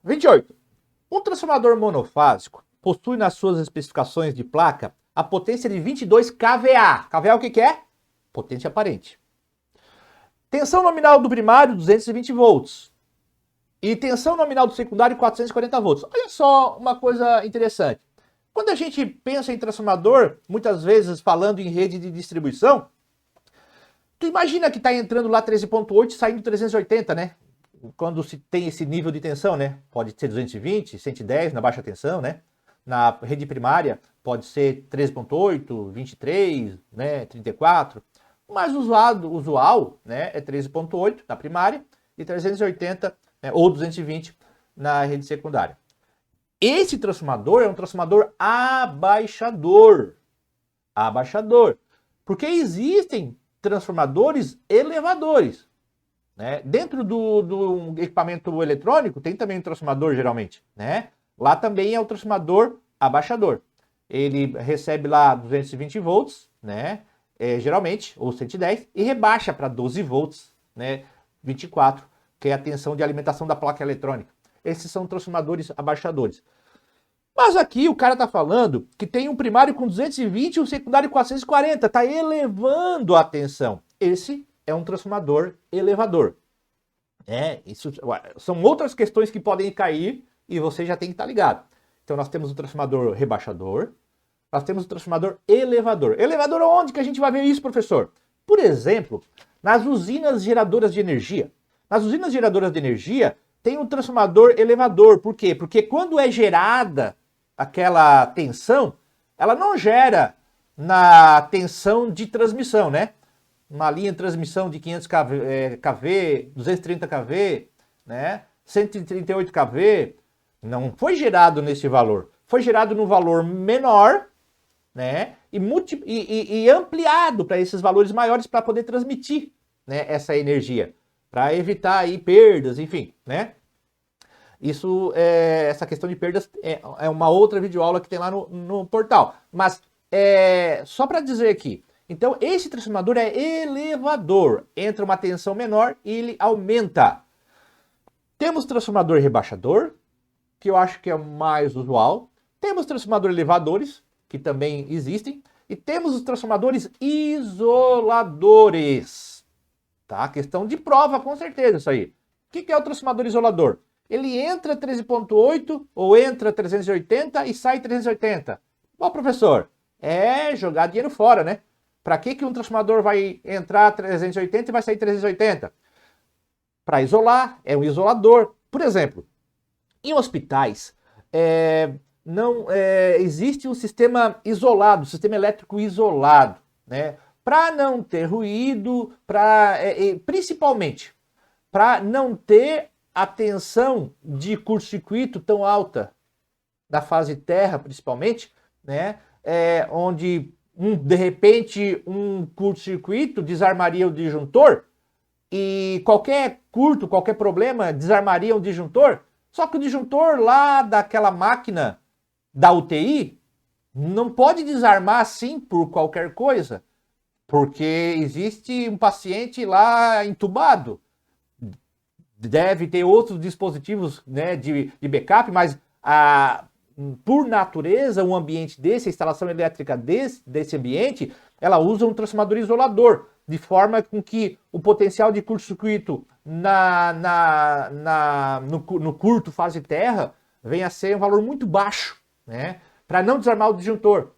28. Um transformador monofásico possui nas suas especificações de placa a potência de 22 kVA. kVA o que é? Potência aparente. Tensão nominal do primário, 220 volts. E tensão nominal do secundário, 440 volts. Olha só uma coisa interessante. Quando a gente pensa em transformador, muitas vezes falando em rede de distribuição, tu imagina que está entrando lá 13.8 e saindo 380, né? Quando se tem esse nível de tensão, né? Pode ser 220, 110 na baixa tensão, né? Na rede primária pode ser 13.8, 23, né? 34. Mas usual, né? É 13.8 na primária e 380, né? Ou 220 na rede secundária. Esse transformador é um transformador abaixador. Abaixador. Porque existem transformadores elevadores. Né? Dentro do equipamento eletrônico tem também um transformador, geralmente. Né? Lá também é o transformador abaixador. Ele recebe lá 220 volts, né? Geralmente, ou 110, e rebaixa para 12 volts, né? 24, que é a tensão de alimentação da placa eletrônica. Esses são transformadores abaixadores. Mas aqui o cara está falando que tem um primário com 220 e um secundário com 440. Está elevando a tensão. Esse é um transformador elevador. Isso são outras questões que podem cair e você já tem que estar ligado. Então nós temos o transformador rebaixador, nós temos o transformador elevador. Elevador onde que a gente vai ver isso, professor? Por exemplo, nas usinas geradoras de energia. Nas usinas geradoras de energia tem um transformador elevador. Por quê? Porque quando é gerada aquela tensão, ela não gera na tensão de transmissão, né? Uma linha de transmissão de 500 kV, 230 kV, né? 138 kV, não foi gerado nesse valor. Foi gerado num valor menor, né? E ampliado para esses valores maiores para poder transmitir, né, essa energia, para evitar aí perdas, enfim, né? Isso, essa questão de perdas é uma outra videoaula que tem lá no portal. Mas só para dizer aqui, então esse transformador é elevador. Entra uma tensão menor e ele aumenta. Temos transformador rebaixador, que eu acho que é o mais usual. Temos transformador elevadores, que também existem. E temos os transformadores isoladores. Tá? Questão de prova, com certeza, isso aí. O que é o transformador isolador? Ele entra 13.8 ou entra 380 e sai 380. Bom, professor, é jogar dinheiro fora, né? Para que um transformador vai entrar 380 e vai sair 380? Para isolar, é um isolador. Por exemplo, em hospitais, não existe um sistema isolado, sistema elétrico isolado, né? Para não ter ruído, principalmente para não ter a tensão de curto-circuito tão alta, da fase terra principalmente, né? Onde de repente um curto-circuito desarmaria o disjuntor e qualquer curto, qualquer problema desarmaria o disjuntor, só que o disjuntor lá daquela máquina da UTI não pode desarmar assim por qualquer coisa, porque existe um paciente lá entubado. Deve ter outros dispositivos, né, de backup, mas por natureza, um ambiente desse, a instalação elétrica desse ambiente, ela usa um transformador isolador, de forma com que o potencial de curto-circuito no curto fase terra venha a ser um valor muito baixo, né, para não desarmar o disjuntor.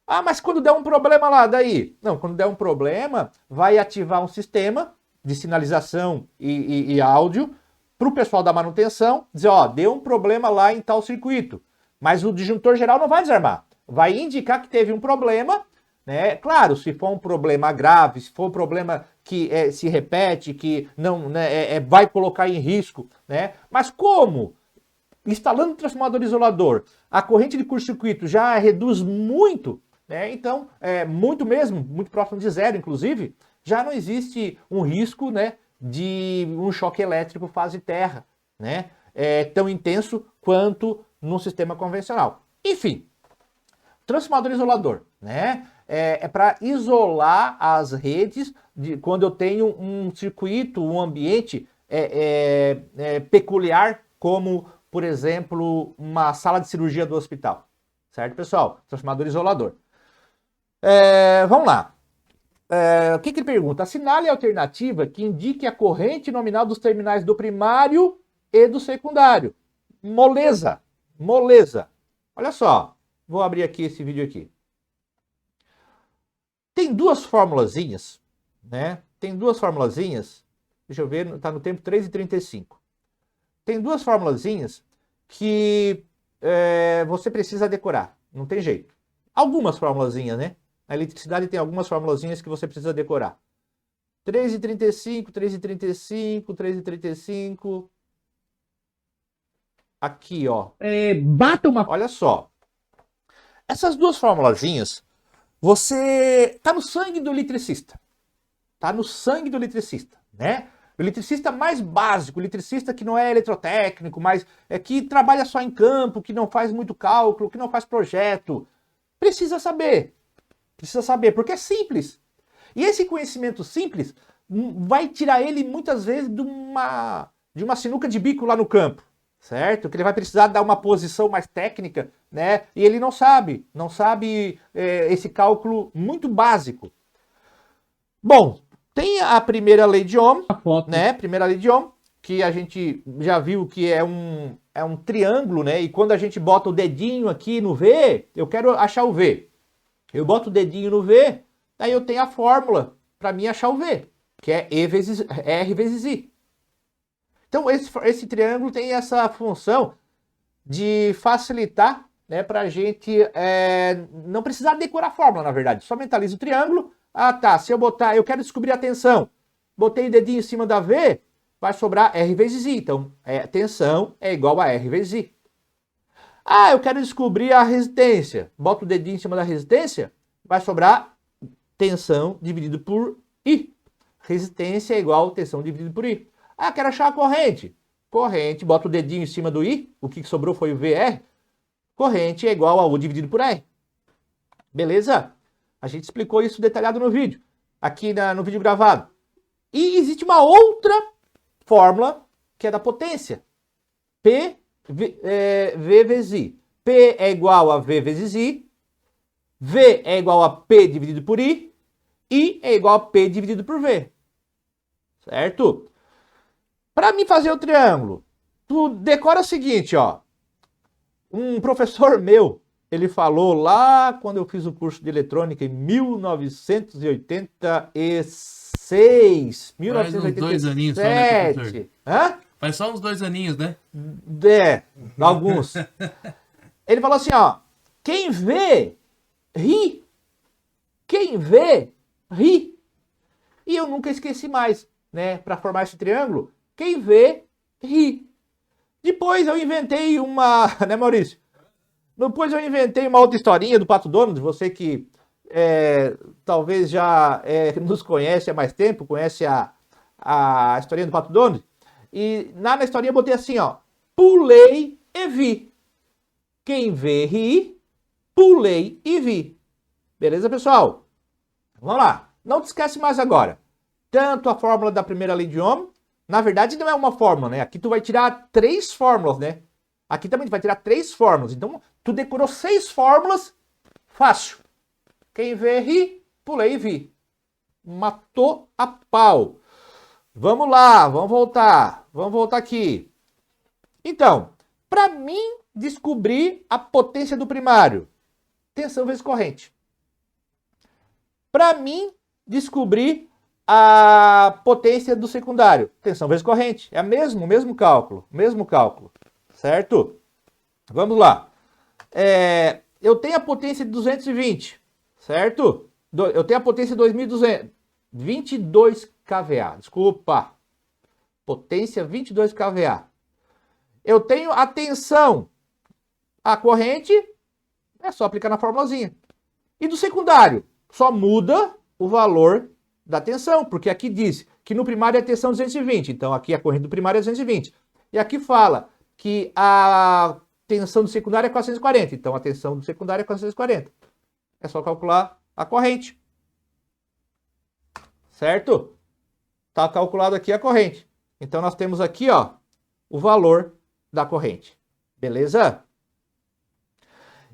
Ah, mas quando der um problema lá, daí? Não, quando der um problema, vai ativar um sistema de sinalização e áudio para o pessoal da manutenção dizer, ó, deu um problema lá em tal circuito. Mas o disjuntor geral não vai desarmar. Vai indicar que teve um problema, né? Claro, se for um problema grave, se for um problema que se repete, que não, né, vai colocar em risco, né? Mas como? Instalando um transformador isolador, a corrente de curto-circuito já reduz muito, né? Então, muito mesmo, muito próximo de zero, inclusive, já não existe um risco, né, de um choque elétrico fase terra, né, tão intenso quanto no sistema convencional. Enfim, transformador isolador, né, para isolar as redes quando eu tenho um circuito, um ambiente peculiar, como por exemplo, uma sala de cirurgia do hospital. Certo, pessoal? Transformador isolador. Vamos lá. O que ele pergunta? Assinale a alternativa que indique a corrente nominal dos terminais do primário e do secundário. Moleza. Moleza. Olha só. Vou abrir aqui esse vídeo aqui. Tem duas formulazinhas, né? Tem duas formulazinhas. Deixa eu ver, tá no tempo 3:35. Tem duas formulazinhas que você precisa decorar. Não tem jeito. Algumas formulazinhas, né? Na eletricidade tem algumas formulazinhas que você precisa decorar. 3:35, 3:35, 3:35. Aqui, ó. Bata uma... Olha só. Essas duas formulazinhas, você... tá no sangue do eletricista. Tá no sangue do eletricista, né? O eletricista mais básico, o eletricista que não é eletrotécnico, mas que trabalha só em campo, que não faz muito cálculo, que não faz projeto. Precisa saber. Precisa saber, porque é simples. E esse conhecimento simples vai tirar ele muitas vezes de uma sinuca de bico lá no campo, certo? Que ele vai precisar dar uma posição mais técnica, né? E ele não sabe esse cálculo muito básico. Bom, tem a primeira lei de Ohm, né? Primeira lei de Ohm, que a gente já viu que é um triângulo, né? E quando a gente bota o dedinho aqui no V, eu quero achar o V. Eu boto o dedinho no V, daí eu tenho a fórmula para mim achar o V, que é R vezes I. Então esse triângulo tem essa função de facilitar, né, para a gente não precisar decorar a fórmula, na verdade. Só mentaliza o triângulo. Ah, tá, se eu botar, eu quero descobrir a tensão. Botei o dedinho em cima da V, vai sobrar R vezes I. Então, tensão é igual a R vezes I. Ah, eu quero descobrir a resistência. Bota o dedinho em cima da resistência, vai sobrar tensão dividido por I. Resistência é igual a tensão dividido por I. Ah, quero achar a corrente. Corrente, bota o dedinho em cima do I, o que sobrou foi o VR. Corrente é igual a U dividido por R. Beleza? A gente explicou isso detalhado no vídeo, aqui no vídeo gravado. E existe uma outra fórmula, que é da potência. P V vezes I. P é igual a V vezes I. V é igual a P dividido por I. I é igual a P dividido por V. Certo? Para mim fazer o triângulo, tu decora o seguinte, ó. Um professor meu, ele falou lá quando eu fiz o curso de eletrônica em 1986. 1987. 2 aninhos só, né, professor? Hã? Faz só uns 2 aninhos, né? Alguns. Ele falou assim, ó. Quem vê, ri. Quem vê, ri. E eu nunca esqueci mais, né? Para formar esse triângulo. Quem vê, ri. Depois eu inventei uma... Né, Maurício? Depois eu inventei uma outra historinha do Pato Donald. Você que talvez já nos conhece há mais tempo, conhece a historinha do Pato Donald. E na historinha eu botei assim, ó. Pulei e vi. Quem vê, ri. Pulei e vi. Beleza, pessoal? Vamos lá. Não te esquece mais agora. Tanto a fórmula da primeira lei de Ohm. Na verdade, não é uma fórmula, né? Aqui tu vai tirar 3 fórmulas, né? Aqui também tu vai tirar 3 fórmulas. Então, tu decorou 6 fórmulas. Fácil. Quem vê, ri. Pulei e vi. Matou a pau. Vamos lá, vamos voltar. Vamos voltar aqui. Então, para mim descobrir a potência do primário, tensão vezes corrente. Para mim descobrir a potência do secundário, tensão vezes corrente. É o mesmo cálculo, certo? Vamos lá. Eu tenho a potência de 220, certo? Eu tenho a potência de 2200, 22 kVA, desculpa. Potência 22 kVA. Eu tenho a tensão, a corrente, é só aplicar na formulazinha. E do secundário, só muda o valor da tensão, porque aqui diz que no primário é tensão 220, então aqui a corrente do primário é 220. E aqui fala que a tensão do secundário é 440, então a tensão do secundário é 440. É só calcular a corrente. Certo? Está calculado aqui a corrente. Então nós temos aqui, ó, o valor da corrente. Beleza?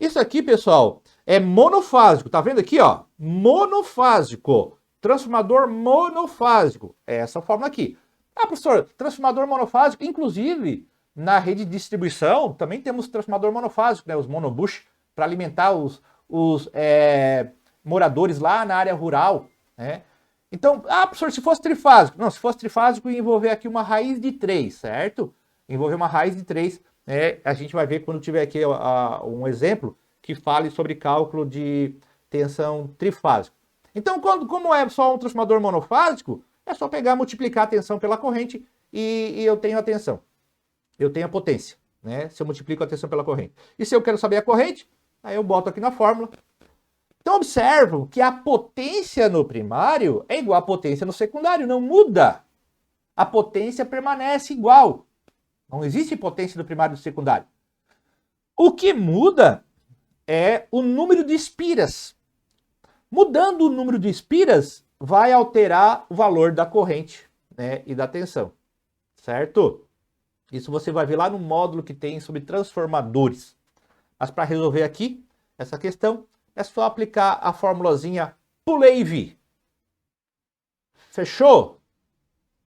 Isso aqui, pessoal, é monofásico. Tá vendo aqui, ó? Monofásico. Transformador monofásico. É essa forma aqui. Ah, professor, transformador monofásico, inclusive, na rede de distribuição, também temos transformador monofásico, né? Os monobush, para alimentar os moradores lá na área rural, né? Então, professor, se fosse trifásico. Não, se fosse trifásico, ia envolver aqui uma raiz de 3, certo? Envolver uma raiz de 3. A gente vai ver quando tiver aqui um exemplo que fale sobre cálculo de tensão trifásico. Então, como é só um transformador monofásico, é só pegar, multiplicar a tensão pela corrente e eu tenho a tensão. Eu tenho a potência, né? Se eu multiplico a tensão pela corrente. E se eu quero saber a corrente, aí eu boto aqui na fórmula. Então, observam que a potência no primário é igual à potência no secundário, não muda. A potência permanece igual. Não existe potência do primário e do secundário. O que muda é o número de espiras. Mudando o número de espiras, vai alterar o valor da corrente, né, e da tensão. Certo? Isso você vai ver lá no módulo que tem sobre transformadores. Mas para resolver aqui essa questão, é só aplicar a formulazinha PULEIV. Fechou?